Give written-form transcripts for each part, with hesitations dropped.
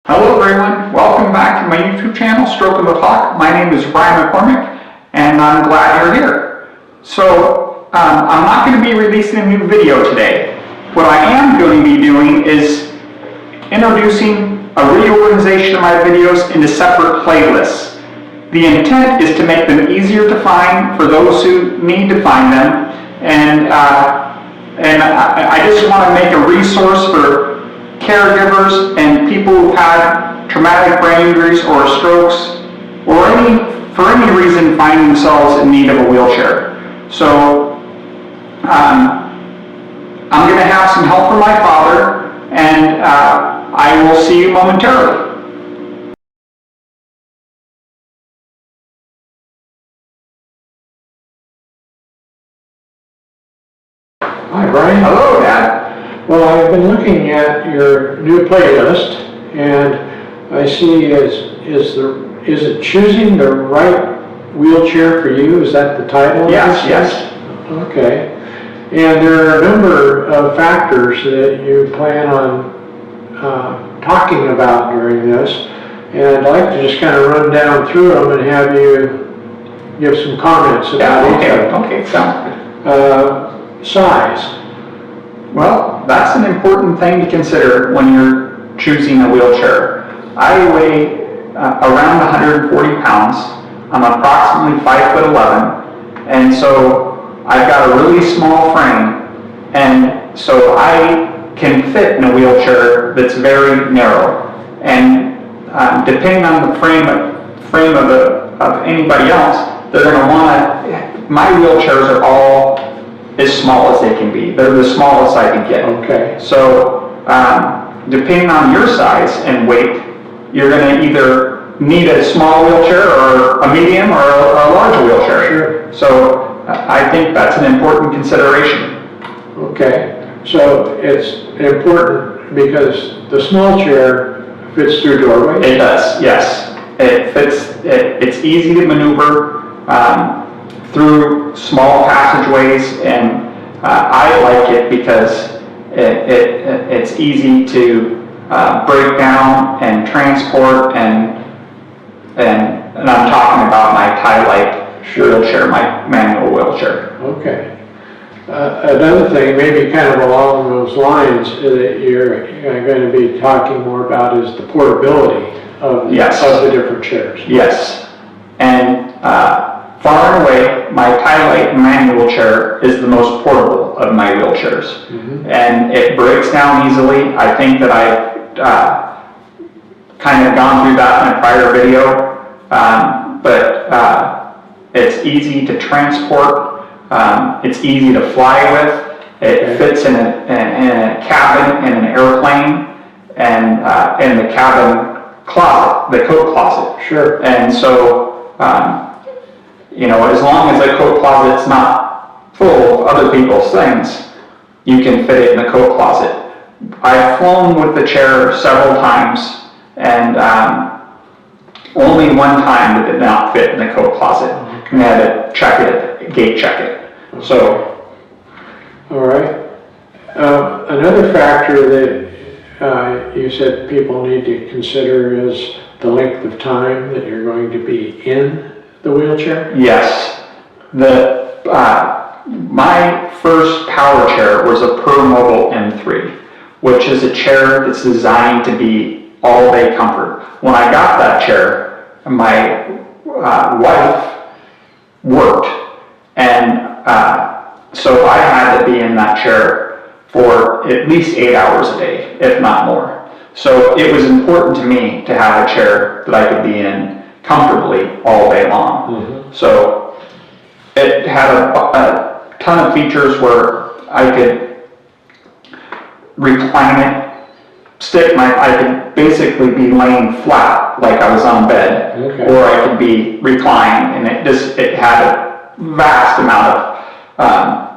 Hello everyone, welcome back to my YouTube channel, Stroke of the Clock. My name is Brian McCormick, and I'm glad you're here. So, I'm not going to be releasing a new video today. What I am going to be doing is introducing a reorganization of my videos into separate playlists. The intent is to make them easier to find for those who need to find them, and I just want to make a resource for caregivers and people who've had traumatic brain injuries or strokes or for any reason find themselves in need of a wheelchair. So I'm going to have some help from my father, and I will see you momentarily. Hi, Brian. Hello, Dad. Well, I've been looking at your new playlist, and I see is it choosing the right wheelchair for you? Is that the title? Yes. Okay. And there are a number of factors that you plan on talking about during this, and I'd like to just kind of run down through them and have you give some comments about each of them. Okay, sounds good. Size. Well, that's an important thing to consider when you're choosing a wheelchair. I weigh around 140 pounds. I'm approximately 5'11", and so I've got a really small frame, and so I can fit in a wheelchair that's very narrow. And depending on the frame of anybody else, they're going to want to. My wheelchairs are all as small as they can be. They're the smallest I can get. Okay. So, depending on your size and weight, you're going to either need a small wheelchair or a medium or a large wheelchair. Sure. So, I think that's an important consideration. Okay. So it's important because the small chair fits through doorways? It does, yes. It fits. It's easy to maneuver through small passageways, and I like it because it's easy to break down and transport, and I'm talking about my TiLite wheelchair, my manual wheelchair. Okay. Another thing, maybe kind of along those lines, that you're going to be talking more about is the portability of the different chairs. Yes, and far and away, my TiLite manual chair is the most portable of my wheelchairs. Mm-hmm. And it breaks down easily. I think that I've kind of gone through that in a prior video, but it's easy to transport. It's easy to fly with. It fits in a cabin in an airplane, and in the cabin closet, the coat closet. Sure. And so, as long as the coat closet's not full of other people's things, you can fit it in the coat closet. I've flown with the chair several times, and only one time did it not fit in the coat closet. Okay. And I had to gate check it. Okay. So. All right. Another factor that you said people need to consider is the length of time that you're going to be in the wheelchair? Yes. My first power chair was a Permobil M3, which is a chair that's designed to be all-day comfort. When I got that chair, my wife worked, and so I had to be in that chair for at least 8 hours a day, if not more. So it was important to me to have a chair that I could be in comfortably all day long. Mm-hmm. So it had a ton of features where I could recline it, I could basically be laying flat like I was on bed, okay, or I could be reclined, and it had a vast amount of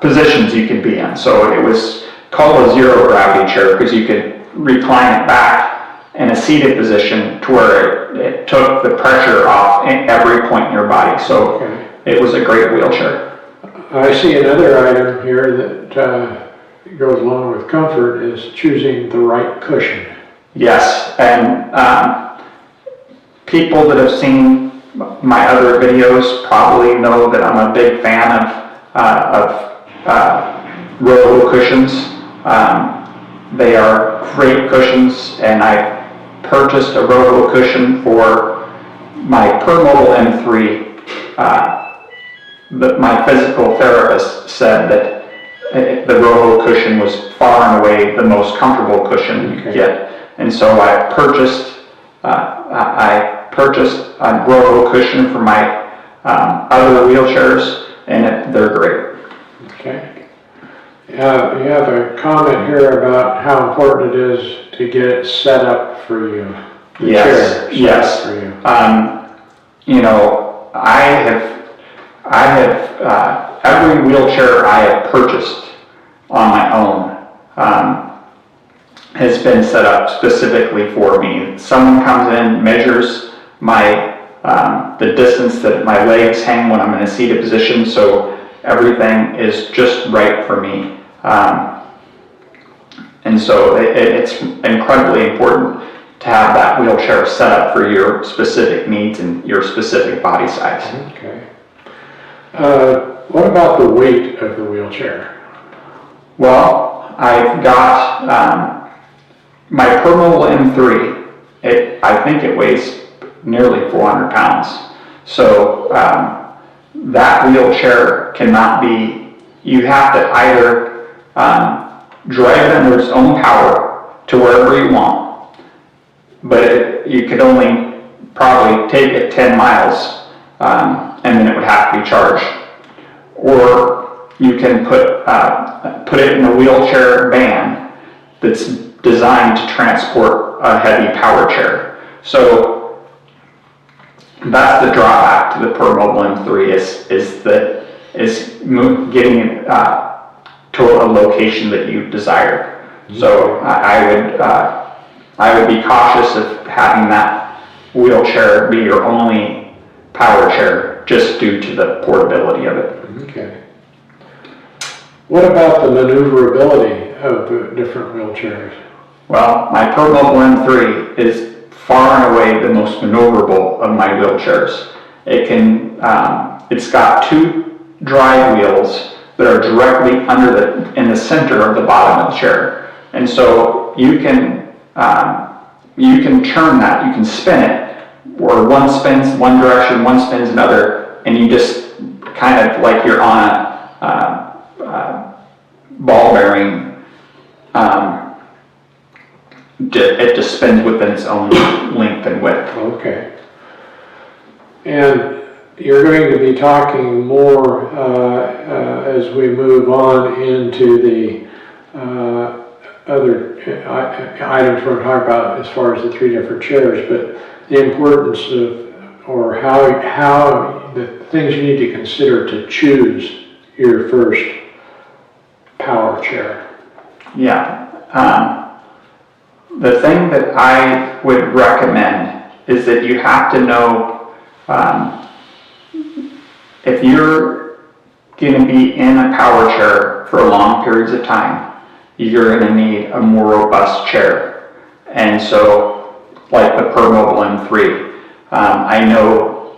positions you could be in. So it was called a zero gravity chair because you could recline it back in a seated position to where it took the pressure off at every point in your body. So it was a great wheelchair. I see another item here that goes along with comfort is choosing the right cushion. Yes, and people that have seen my other videos probably know that I'm a big fan of Roho cushions. They are great cushions, and I purchased a Roho cushion for my Permobil M3. My physical therapist said that the Roho cushion was far and away the most comfortable cushion you could get, and so I purchased a Roho cushion for my other wheelchairs, and they're great. Okay. You have a comment here about how important it is to get it set up for you. The chair Yes. For you. You know, I have every wheelchair I have purchased on my own has been set up specifically for me. Someone comes in, measures my the distance that my legs hang when I'm in a seated position, so everything is just right for me. And so it's incredibly important to have that wheelchair set up for your specific needs and your specific body size. Okay. What about the weight of the wheelchair? Well, I've got my Permobil M3. I think it weighs nearly 400 pounds. So that wheelchair cannot be, you have to either drive it under its own power to wherever you want, but you could only probably take it 10 miles and then it would have to be charged. Or you can put it in a wheelchair van that's designed to transport a heavy power chair. So that's the drawback to the Permobil M3 is getting it to a location that you desire. So I would be cautious of having that wheelchair be your only power chair just due to the portability of it. Okay. What about the maneuverability of the different wheelchairs? Well, my Permobil M3 is far and away the most maneuverable of my wheelchairs. It's got two drive wheels that are directly in the center of the bottom of the chair, and so you can turn that, you can spin it, or one spins one direction, one spins another, and you just kind of like you're on a ball bearing. It just spins within its own length and width. Okay. And you're going to be talking more as we move on into the other items we're talking about as far as the three different chairs, but the importance of, or how the things you need to consider to choose your first power chair. Yeah. The thing that I would recommend is that you have to know if you're going to be in a power chair for long periods of time, you're going to need a more robust chair. And so, like the Permobil M3, I know,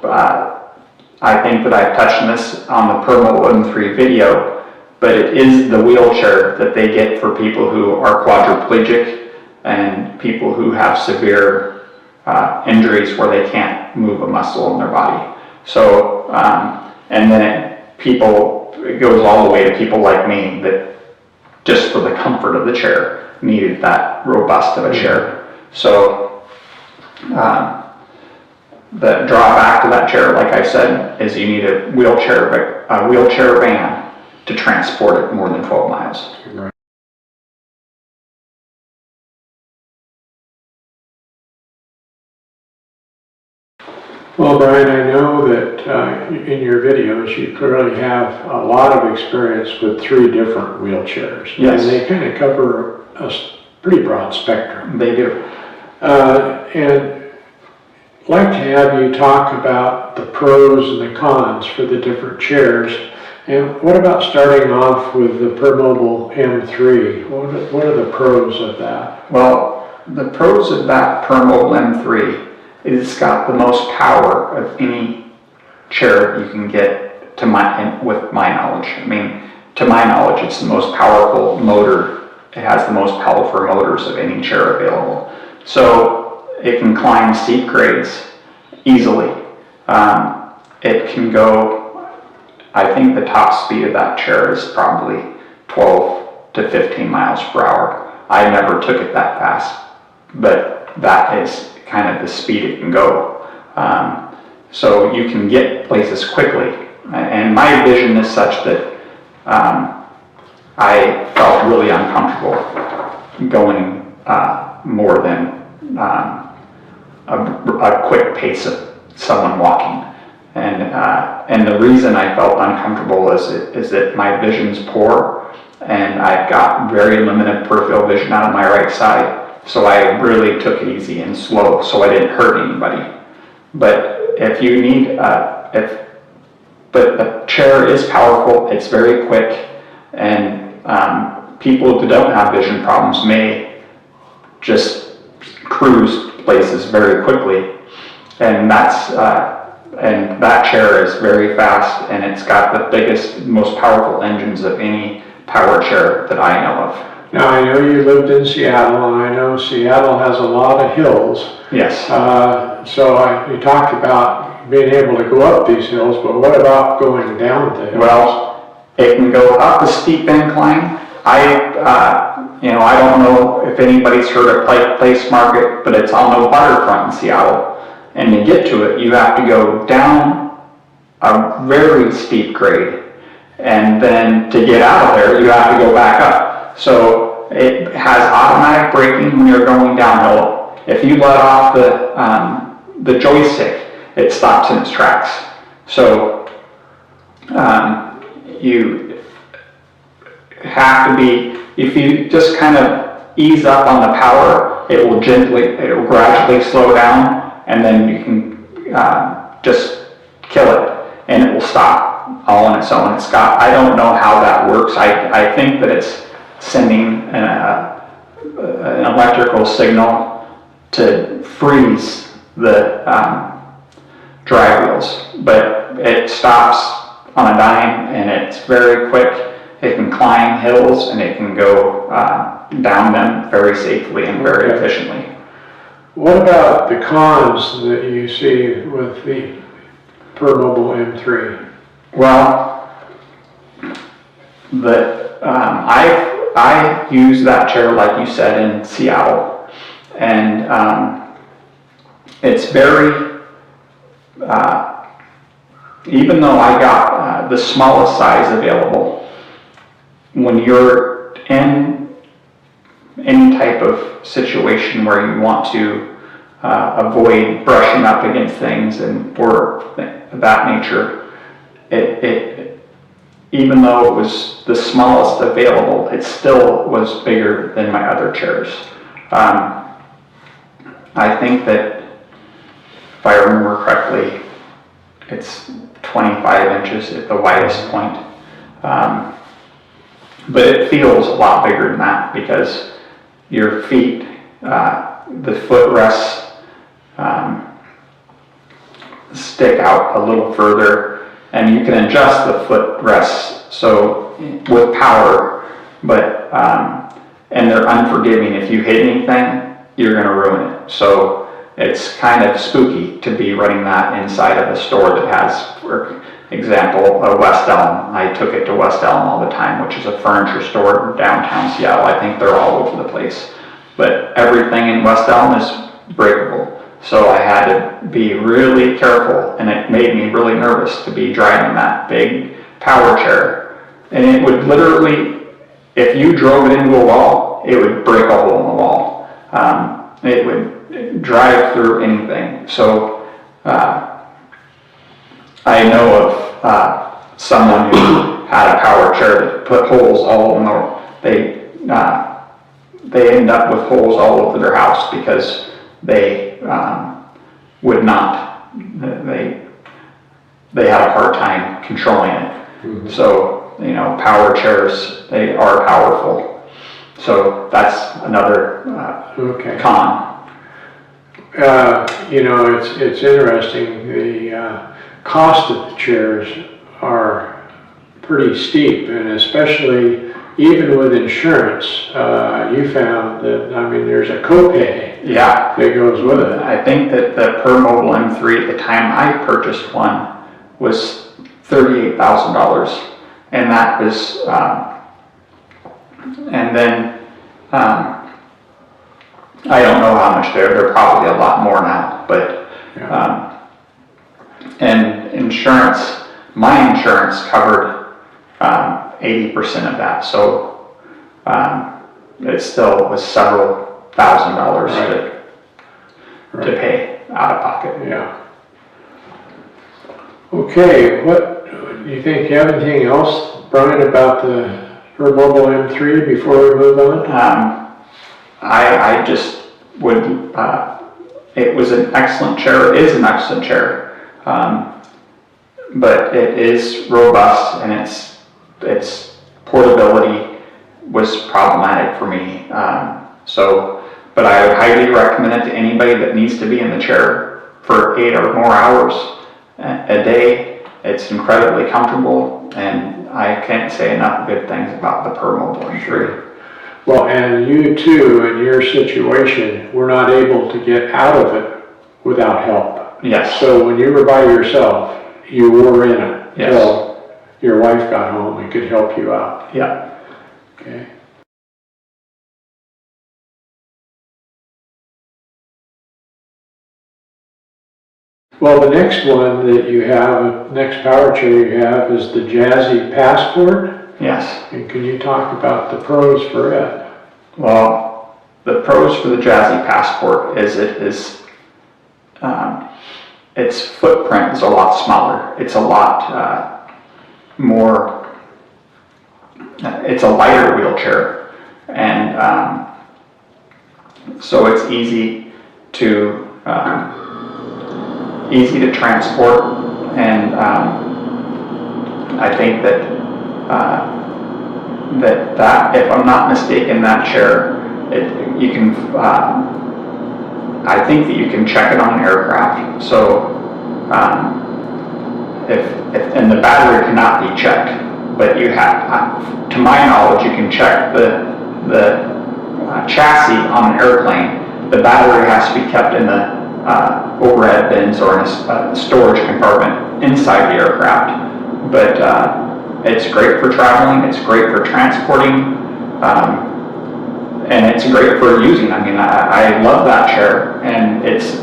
I think that I've touched on this on the Permobil M3 video, but it is the wheelchair that they get for people who are quadriplegic and people who have severe injuries where they can't move a muscle in their body. So, and then it goes all the way to people like me that just for the comfort of the chair needed that robust of a chair. So, the drawback to that chair, like I said, is you need a wheelchair van to transport it more than 12 miles. Right. Well, Brian, I know that in your videos you clearly have a lot of experience with three different wheelchairs. Yes. And they kind of cover a pretty broad spectrum. They do. And I'd like to have you talk about the pros and the cons for the different chairs And what about starting off with the Permobil M3? What are the pros of that? Well, the pros of that Permobil M3 is it's got the most power of any chair you can get with my knowledge. I mean, to my knowledge, it's the most powerful motor. It has the most powerful motors of any chair available. So it can climb steep grades easily. It can go, I think the top speed of that chair is probably 12 to 15 miles per hour. I never took it that fast, but that is kind of the speed it can go. So you can get places quickly. And my vision is such that I felt really uncomfortable going more than a quick pace of someone walking. And the reason I felt uncomfortable is that my vision's poor and I've got very limited peripheral vision out of my right side. So I really took it easy and slow so I didn't hurt anybody. But if you need, but the chair is powerful, it's very quick, and people who don't have vision problems may just cruise places very quickly. And and that chair is very fast, and it's got the biggest, most powerful engines of any power chair that I know of. Now, I know you lived in Seattle, and I know Seattle has a lot of hills. Yes. So you talked about being able to go up these hills, but what about going down the hills? Well, it can go up a steep incline. I don't know if anybody's heard of Pike Place Market, but it's on the waterfront in Seattle. And to get to it, you have to go down a very steep grade. And then to get out of there, you have to go back up. So it has automatic braking when you're going downhill. If you let off the joystick, it stops in its tracks. So you have to be, if you just kind of ease up on the power, it will gradually slow down, and then you can just kill it, and it will stop all on its own. I don't know how that works. I think that it's sending an electrical signal to freeze the drive wheels, but it stops on a dime, and it's very quick. It can climb hills, and it can go down them very safely and very efficiently. What about the cons that you see with the Permobil M3? Well, I use that chair, like you said, in Seattle, and it's very, even though I got the smallest size available, when you're in any type of situation where you want to avoid brushing up against things and or of that nature, it even though it was the smallest available, it still was bigger than my other chairs. I think that, if I remember correctly, it's 25 inches at the widest point. But it feels a lot bigger than that because your feet, the footrests stick out a little further, and you can adjust the footrests so with power, but and they're unforgiving. If you hit anything, you're going to ruin it. So it's kind of spooky to be running that inside of a store that has, for example, a West Elm. I took it to West Elm all the time, which is a furniture store in downtown Seattle. I think they're all over the place. But everything in West Elm is breakable. So I had to be really careful, and it made me really nervous to be driving that big power chair. And it would literally, if you drove it into a wall, it would break a hole in the wall. It would drive through anything. So I know of someone who had a power chair that put holes all in they end up with holes all over their house because they would not, they had a hard time controlling it. So, you know, power chairs, they are powerful. So that's another con. You know, it's interesting. The cost of the chairs are pretty steep, and especially even with insurance, you found that, I mean, there's a copay that goes with it. I think that the Permobil M3 at the time I purchased one was $38,000, and that was, and then I don't know how much they're probably a lot more now, but and insurance, my insurance covered 80% of that, so it still was several $1,000s to pay out of pocket. Yeah. Okay, what do you think? You have anything else, Brian, about the Permobil M3 before we move on? I just would. It was an excellent chair. It is an excellent chair, but it is robust, and its portability was problematic for me. But I would highly recommend it to anybody that needs to be in the chair for 8 or more hours a day. It's incredibly comfortable, and I can't say enough good things about the Permobil M3. Well, and you too, in your situation, were not able to get out of it without help. Yes. So when you were by yourself, you were in it until Yes. your wife got home and could help you out. Yeah. Okay. Well, the next one that you have, next power chair you have, is the Jazzy Passport. Yes. And can you talk about the pros for it? Well, the pros for the Jazzy Passport is its footprint is a lot smaller. It's a lot more. It's a lighter wheelchair, and so it's easy to transport. And I think that if I'm not mistaken, that chair, you can. I think that you can check it on an aircraft. So and the battery cannot be checked, but you have, to my knowledge, you can check the chassis on an airplane. The battery has to be kept in the overhead bins or in a storage compartment inside the aircraft. But it's great for traveling. It's great for transporting. And it's great for using. I mean, I love that chair, and it's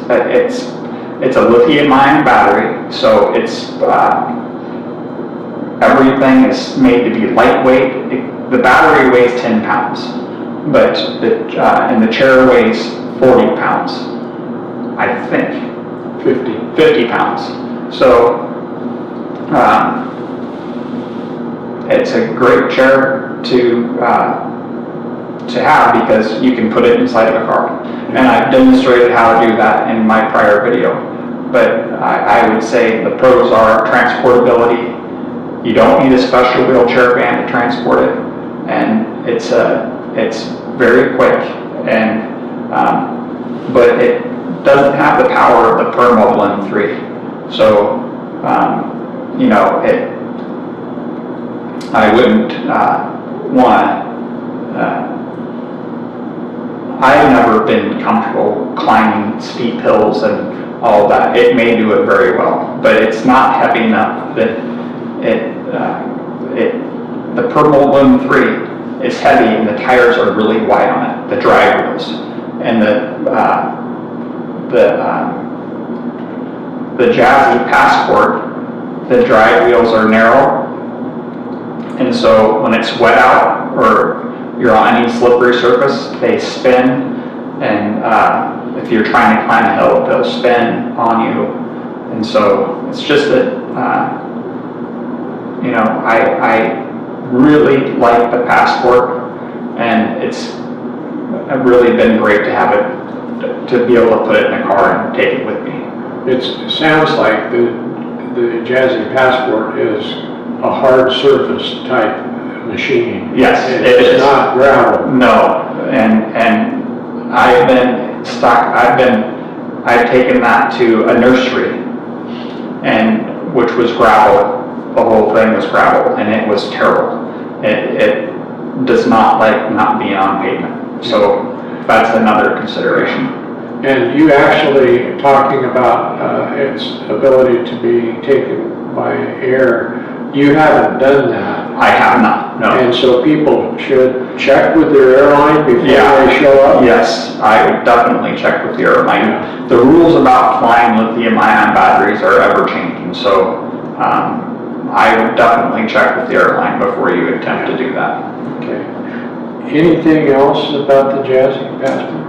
a lithium-ion battery, so it's everything is made to be lightweight. The battery weighs 10 pounds, but and the chair weighs 40 pounds. I think 50 pounds. So it's a great chair to have because you can put it inside of a car. And I've demonstrated how to do that in my prior video. But I would say the pros are transportability. You don't need a special wheelchair van to transport it, and it's very quick. And but it doesn't have the power of the Permobil M3. So you know, I wouldn't want to. I've never been comfortable climbing steep hills and all that. It may do it very well, but it's not heavy enough that the Permobil M3 is heavy, and the tires are really wide on it, the drag wheels, and the Jazzy Passport, the drag wheels are narrow, and so when it's wet out or you're on any slippery surface, they spin, and if you're trying to climb a hill, they'll spin on you. And so it's just that, you know, I really like the Passport, and it's really been great to have it, to be able to put it in a car and take it with me. It sounds like the Jazzy Passport is a a hard surface type machining. Yes, it is. It's not gravel. No, and I've been stuck, I've taken that to a nursery, and which was gravel. The whole thing was gravel, and it was terrible. It does not like not being on pavement. So that's another consideration. And you actually talking about its ability to be taken by air, you haven't done that. I have not, no. And so people should check with their airline before Yeah. they show up? Yes, I would definitely check with the airline. The rules about flying lithium-ion batteries are ever changing, so I would definitely check with the airline before you attempt to do that. Okay. Anything else about the Jazzy Passport?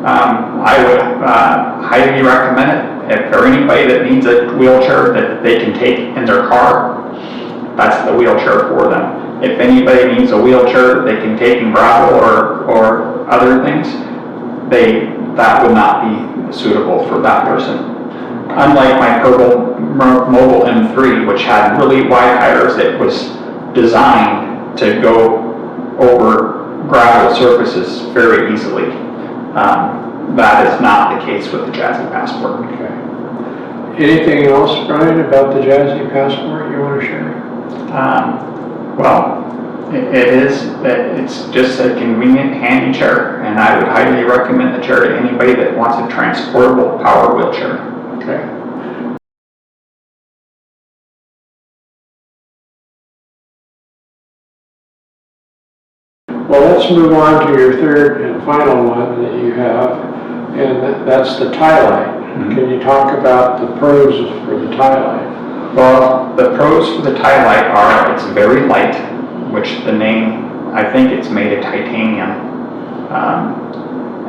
I would highly recommend it. If there anybody that needs a wheelchair that they can take in their car, that's the wheelchair for them. If anybody needs a wheelchair that they can take in gravel or other things, that would not be suitable for that person. Unlike my Permobil M3, which had really wide tires, it was designed to go over gravel surfaces very easily. That is not the case with the Jazzy Passport. Okay. Anything else, Brian, about the Jazzy Passport you want to share? Well, it's just a convenient, handy chair, and I would highly recommend the chair to anybody that wants a transportable power wheelchair. Okay. Well, let's move on to your third and final one that you have, and that's the TiLite. Mm-hmm. Can you talk about the pros for the TiLite? Well, the pros for the TiLite are it's very light, which the name, I think it's made of titanium,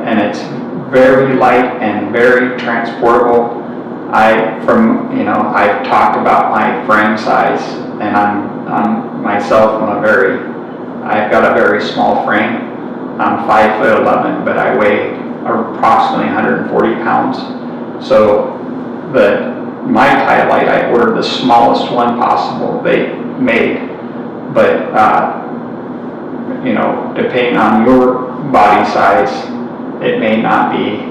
and it's very light and very transportable. I've talked about my frame size, and I've got a very small frame. I'm 5'11", but I weigh approximately 140 pounds. So my TiLite, I ordered the smallest one possible they made, but depending on your body size, it may not be,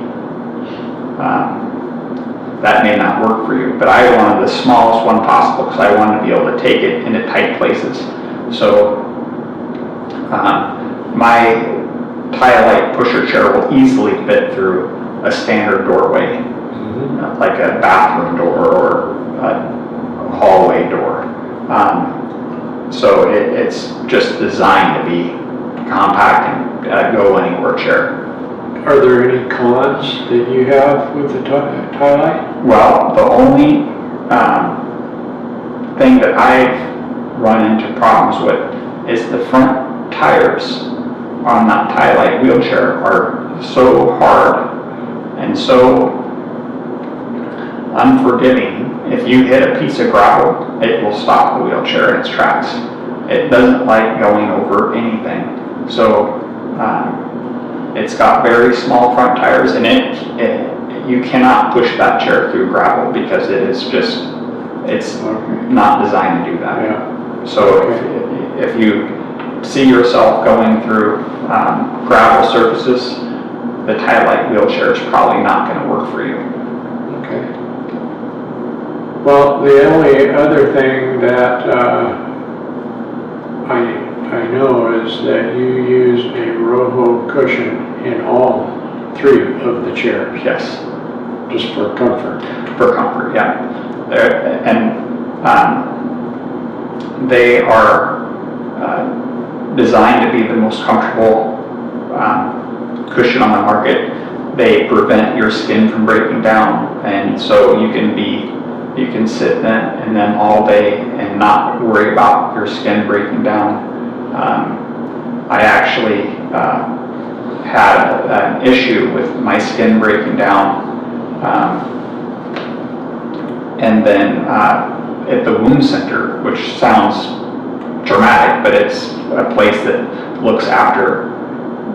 that may not work for you. But I wanted the smallest one possible because I wanted to be able to take it into tight places. So my TiLite pusher chair will easily fit through a standard doorway, like a bathroom door or a hallway door. So it's just designed to be compact and go anywhere chair. Are there any cons that you have with the TiLite? Well, the only thing that I've run into problems with is the front tires on that TiLite wheelchair are so hard and so unforgiving. If you hit a piece of gravel, it will stop the wheelchair in its tracks. It doesn't like going over anything. So it's got very small front tires, and you cannot push that chair through gravel because it's not designed to do that. Yeah. So if you see yourself going through gravel surfaces, the TiLite wheelchair is probably not going to work for you. Okay. Well, the only other thing that I know is that you use a Roho cushion in all three of the chairs. Yes. Just for comfort. For comfort, yeah. And they are designed to be the most comfortable cushion on the market. They prevent your skin from breaking down, and so you can sit in them all day and not worry about your skin breaking down. I actually had an issue with my skin breaking down, and then at the wound center, which sounds dramatic, but it's a place that looks after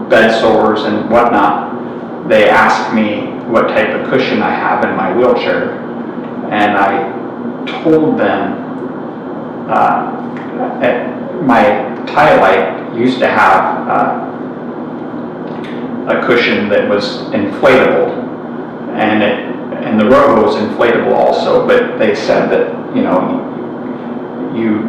bed sores and whatnot. They asked me what type of cushion I have in my wheelchair, and I told them my TiLite used to have a cushion that was inflatable, and the robo was inflatable also, but they said that, you know, you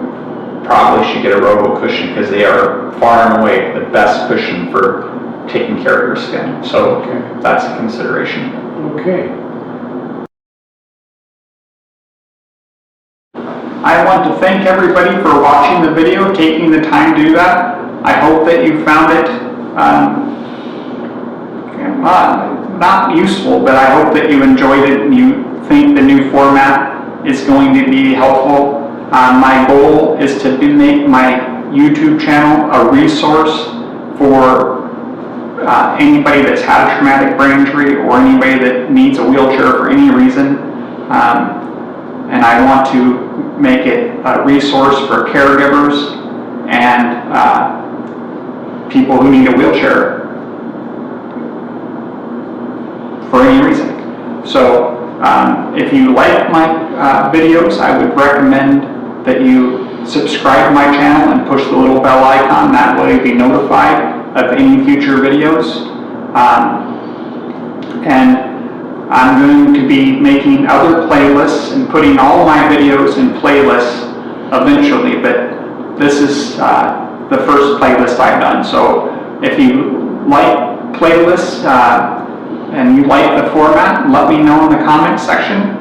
probably should get a robo cushion because they are far and away the best cushion for taking care of your skin. So Okay. that's a consideration. Okay. I want to thank everybody for watching the video, taking the time to do that. I hope that you found it not useful, but I hope that you enjoyed it and you think the new format is going to be helpful. My goal is to make my YouTube channel a resource for anybody that's had a traumatic brain injury or anybody that needs a wheelchair for any reason. And I want to make it a resource for caregivers and people who need a wheelchair for any reason. So if you like my videos, I would recommend that you subscribe to my channel and push the little bell icon. That way you'll be notified of any future videos. And I'm going to be making other playlists and putting all my videos in playlists eventually, but this is the first playlist I've done. So if you like playlists and you like the format, let me know in the comment section.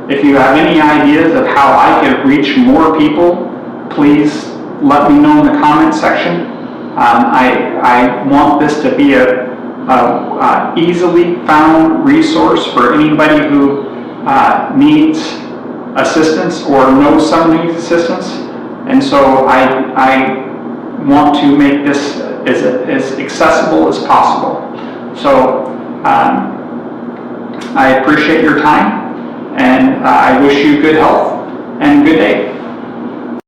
If you have any ideas of how I could reach more people, please let me know in the comment section. I want this to be a easily found resource for anybody who needs assistance or knows someone needs assistance. And so I want to make this as accessible as possible. So I appreciate your time, and I wish you good health and good day.